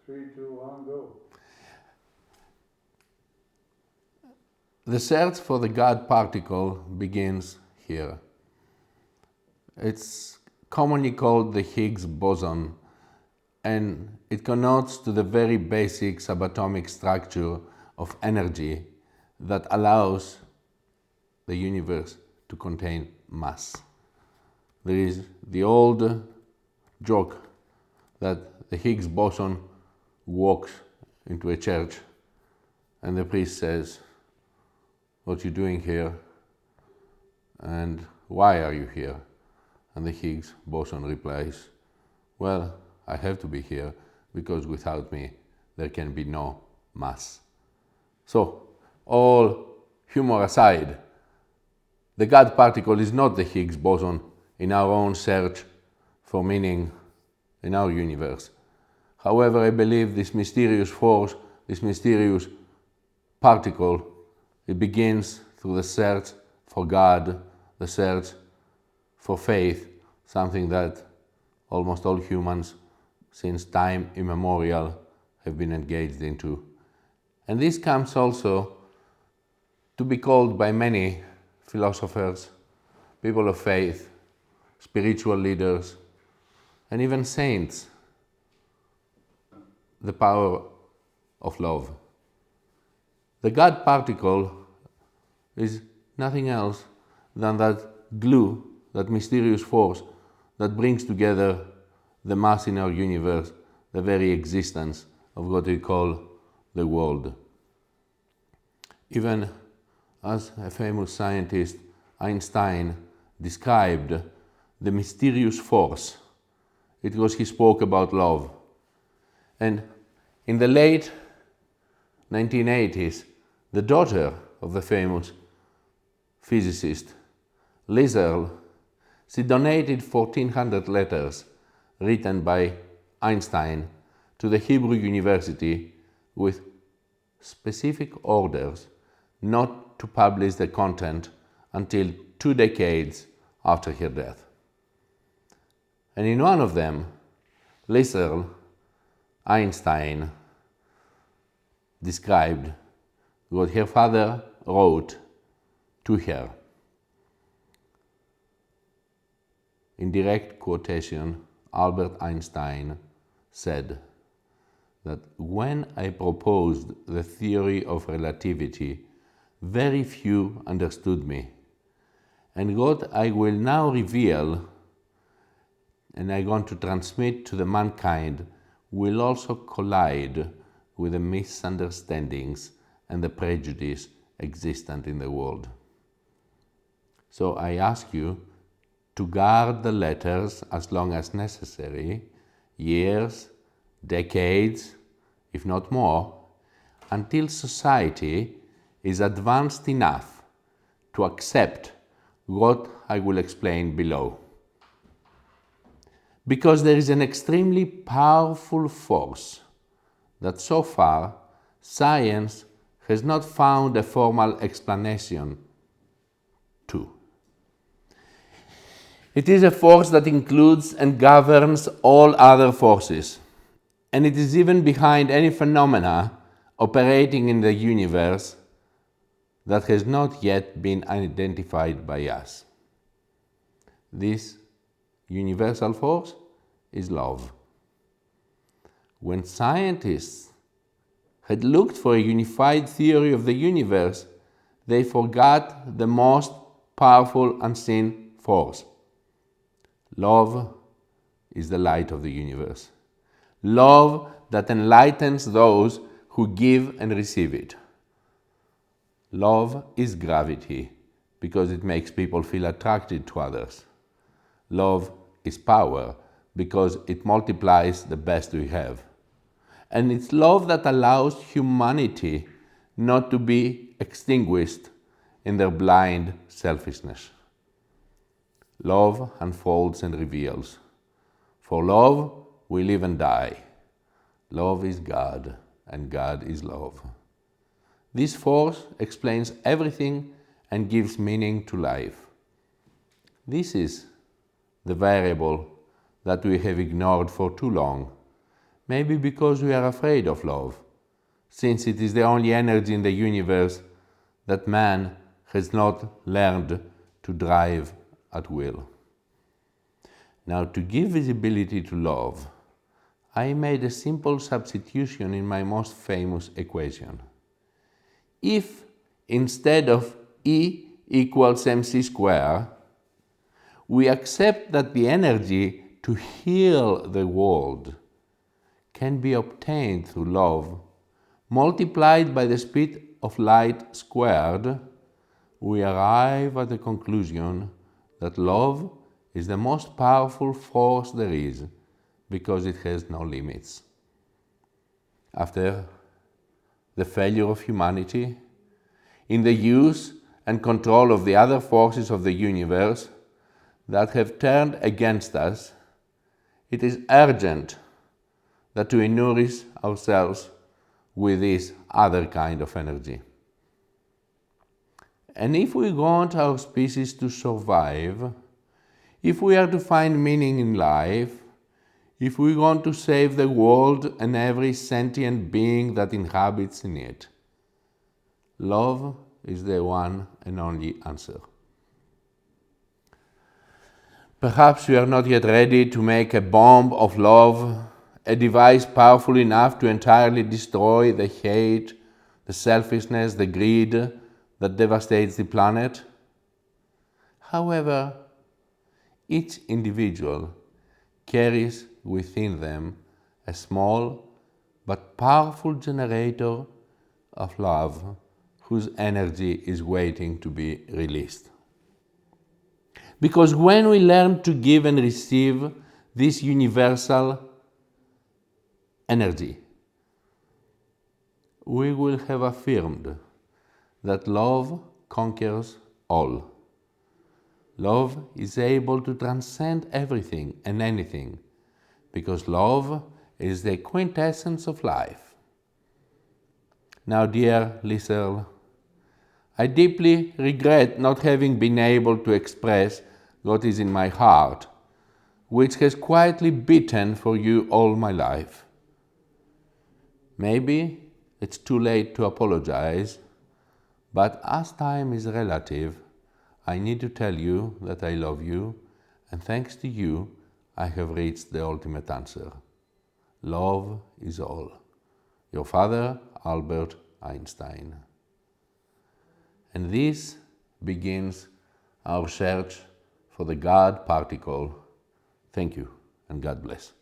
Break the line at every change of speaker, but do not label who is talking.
3, 2, 1, go.
The search for the God particle begins here. It's commonly called the Higgs boson, and it connotes to the very basic subatomic structure of energy that allows the universe to contain mass. There is the old joke that the Higgs boson walks into a church and the priest says, "What are you doing here? And why are you here?" And the Higgs boson replies, "Well, I have to be here because without me there can be no mass." So, all humor aside, the God particle is not the Higgs boson in our own search for meaning in our universe. However, I believe this mysterious force, this mysterious particle, it begins through the search for God, the search for faith, something that almost all humans since time immemorial have been engaged into. And this comes also to be called by many philosophers, people of faith, spiritual leaders, and even saints, the power of love. The God particle is nothing else than that glue, that mysterious force that brings together the mass in our universe, the very existence of what we call the world. Even as a famous scientist, Einstein, described the mysterious force, it was he spoke about love. And in the late 1980s, the daughter of the famous physicist, Liz Earle, she donated 1,400 letters written by Einstein to the Hebrew University with specific orders not to publish the content until 2 decades after her death. And in one of them, Liz Earle, Einstein, described what her father wrote to her. In direct quotation, Albert Einstein said that when I proposed the theory of relativity, very few understood me. And what I will now reveal and I'm going to transmit to the mankind will also collide with the misunderstandings and the prejudice existent in the world. So I ask you to guard the letters as long as necessary, years, decades, if not more, until society is advanced enough to accept what I will explain below. Because there is an extremely powerful force that so far science has not found a formal explanation to. It is a force that includes and governs all other forces, and it is even behind any phenomena operating in the universe that has not yet been identified by us. This universal force is love. When scientists had looked for a unified theory of the universe, they forgot the most powerful unseen force. Love is the light of the universe. Love that enlightens those who give and receive it. Love is gravity because it makes people feel attracted to others. Love is power because it multiplies the best we have. And it's love that allows humanity not to be extinguished in their blind selfishness. Love unfolds and reveals. For love, we live and die. Love is God, and God is love. This force explains everything and gives meaning to life. This is the variable that we have ignored for too long, Maybe because we are afraid of love, since it is the only energy in the universe that man has not learned to drive at will. Now, to give visibility to love, I made a simple substitution in my most famous equation. If instead of E equals mc squared, we accept that the energy to heal the world can be obtained through love, multiplied by the speed of light squared, we arrive at the conclusion that love is the most powerful force there is, because it has no limits. After the failure of humanity in the use and control of the other forces of the universe that have turned against us, it is urgent that we nourish ourselves with this other kind of energy. And if we want our species to survive, if we are to find meaning in life, if we want to save the world and every sentient being that inhabits in it, love is the one and only answer. Perhaps we are not yet ready to make a bomb of love, a device powerful enough to entirely destroy the hate, the selfishness, the greed that devastates the planet. However, each individual carries within them a small but powerful generator of love whose energy is waiting to be released. Because when we learn to give and receive this universal energy, we will have affirmed that love conquers all. Love is able to transcend everything and anything, because love is the quintessence of life. Now, dear listener, I deeply regret not having been able to express what is in my heart, which has quietly beaten for you all my life. Maybe it's too late to apologize, but as time is relative, I need to tell you that I love you, and thanks to you, I have reached the ultimate answer. Love is all. Your father, Albert Einstein. And this begins our search for the God particle. Thank you, and God bless.